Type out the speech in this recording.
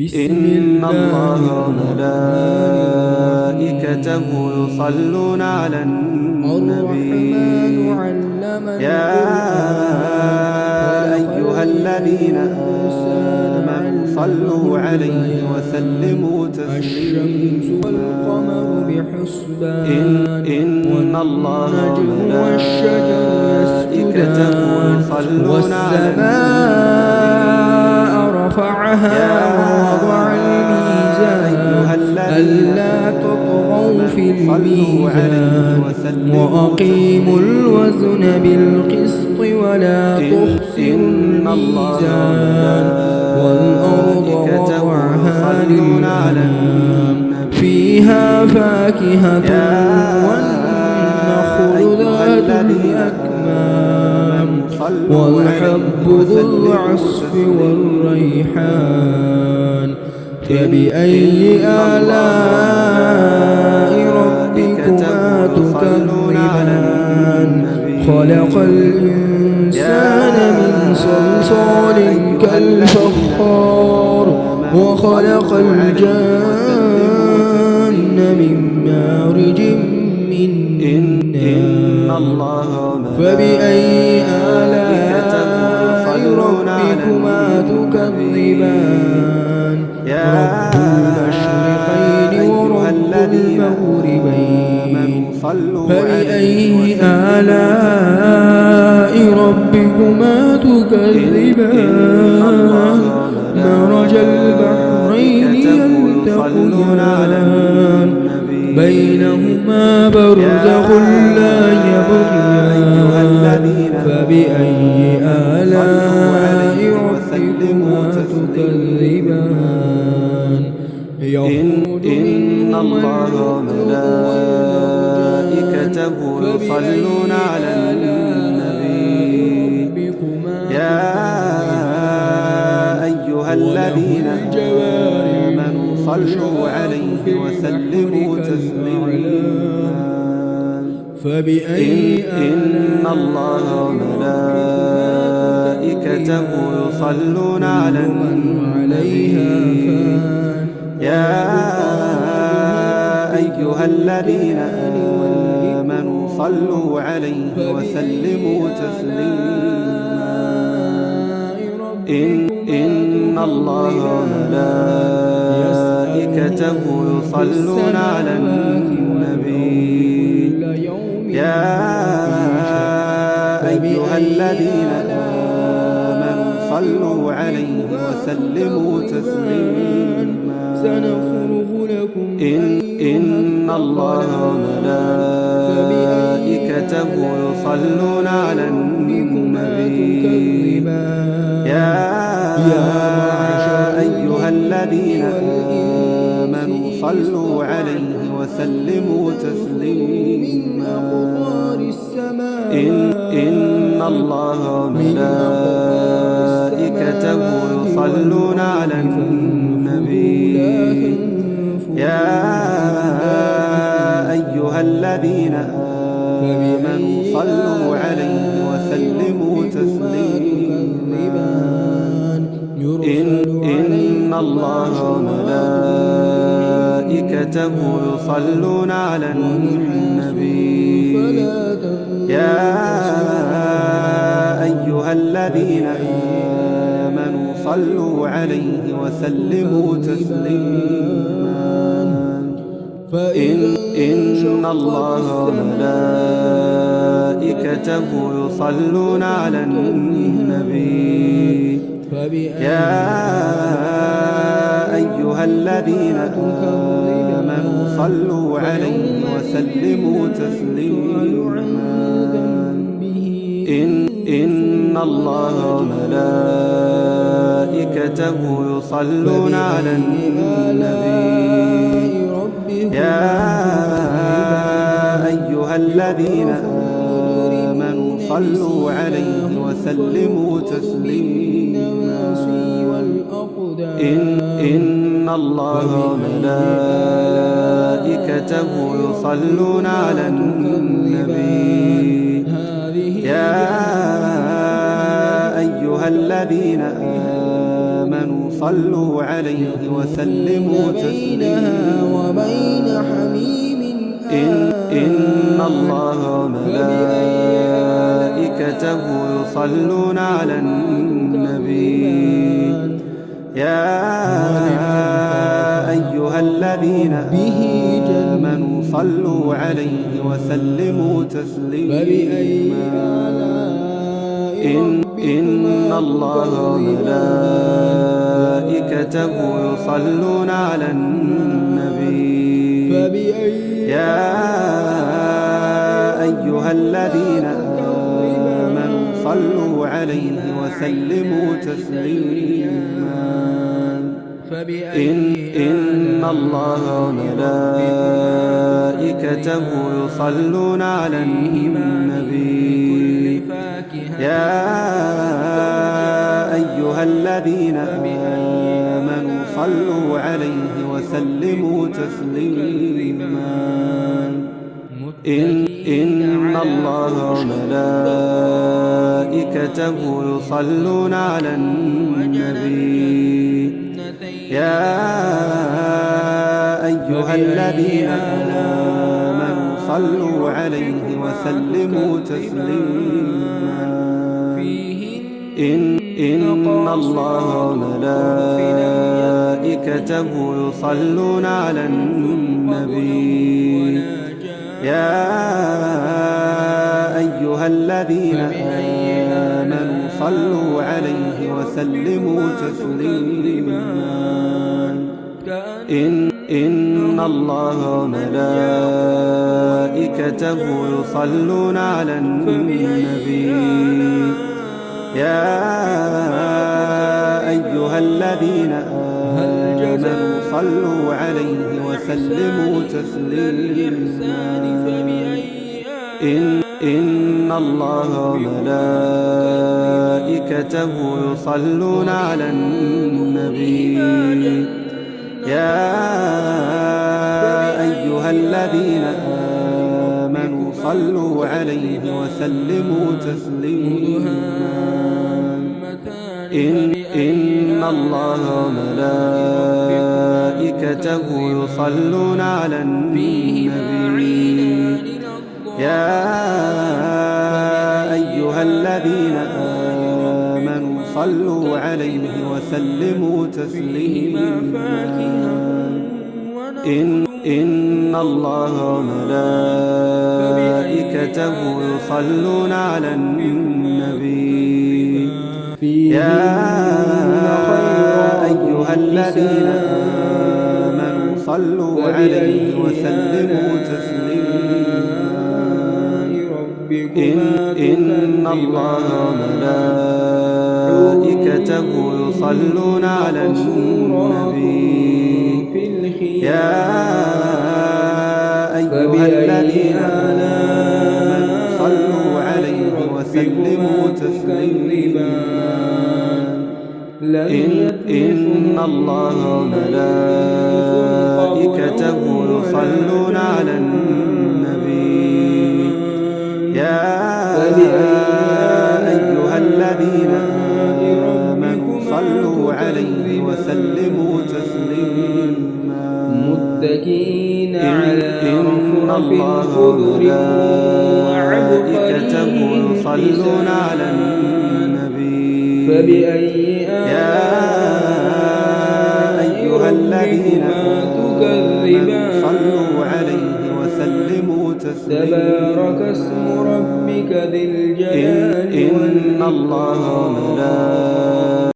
إن الله وملائكته يصلون على النبي يا أيها الذين آمنوا صلوا عليه وسلموا تسليما إن الله وملائكته يصلون على السماء رفعها ووضع الميزان ألا تطغوا في الميزان وأقيموا الوزن بالقسط ولا تخسروا الميزان والأرض وضعها للأنام فيها فاكهة والنخل ذات الأكمام والحب ذو العصف والريحان فبأي آلاء ربكما تكذبان خلق الإنسان من صلصال كالفخار وخلق الجن من مارج من نار فبأي آلاء ربكما تكذبان رب المشرقين ورب المغربين فبأي آلاء ربكما تكذبان مرج البحرين يلتقيان بينهما برزخ لا يبغيان فبأي آلاء ربكما تكذبان إن الله وملائكته يصلون على النبي يا أيها الذين آمنوا صلوا عليه وسلموا تسليما إن الله وملائكته يصلون على النبي يا أيها الذين آمنوا صلوا عليه وسلموا تسليما إن الله وملائكته يصلون على النبي يا أيها الذين آمنوا صلوا عليه وسلموا تسليما سنفرغ لكم إن الله وملائكته يصلون على النبي يا أيها الذين آمنوا صلوا عليه وسلموا تسليما إن الله وملائكته يصلون على النبي يا أيها الذين آمنوا صلوا عليه وسلموا تسليما إن الله وملائكته يصلون على النبي يا أيها الذين آمنوا صلوا عليه وسلموا تسليما إن الله وملائكته يصلون على النبي يا أيها الذين آمنوا صلوا عليه وسلموا تسليما إن الله وملائكته يصلون على النبي يا أيها الذين آمنوا صلوا عليه وسلموا تسليما إن الله وملائكته يصلون على النبي يا أيها الذين آمنوا صلوا عليه وسلموا تسليما وبين حميم إن الله وملائكته يصلون على النبي يا أيها الذين آمنوا صلوا عليه وسلموا تسليما إن الله وملائكته يصلون على النبي يا أيها الذين آمنوا صلوا عليه وسلموا تسليما إن الله وملائكته يصلون على النبي يا أيها الذين آمنوا صلوا عليه وسلموا تسليما إن الله وملائكته يصلون على النبي يا أيها الذين آمنوا صلوا عليه وسلموا تسليما إن الله وملائكته يصلون على النبي يا أيها الذين آمنوا صلوا عليه وسلموا تسليما إن الله وملائكته يصلون على النبي يا أيها الذين آمنوا صلوا عليه وسلموا تسليما إن الله وملائكته يصلون على النبي يا أيها الذين آمنوا صلوا عليه وسلموا تسليما إن الله وملائكته يصلون على النبي يا أيها الذين آمنوا صلوا عليه وسلموا تسليما إن الله وملائكته يصلون على النبي يا أيها الذين آمنوا صلوا عليه وسلموا تسليما إن الله وملائكته يصلون على النبي يا أيها الذين آمنوا صلوا عليه وسلموا تسليما إن الله وملائكته يصلون على النبي يا أيها الذين آمنوا صلوا عليه وسلموا تسليما متكئين على رفرف خضر وملائكته يصلون على النبي فبأي يا أيها الذين آمنوا صلوا عليه وسلموا تسليما تبارك اسم ربك ذي الجلال إن الله وملائكته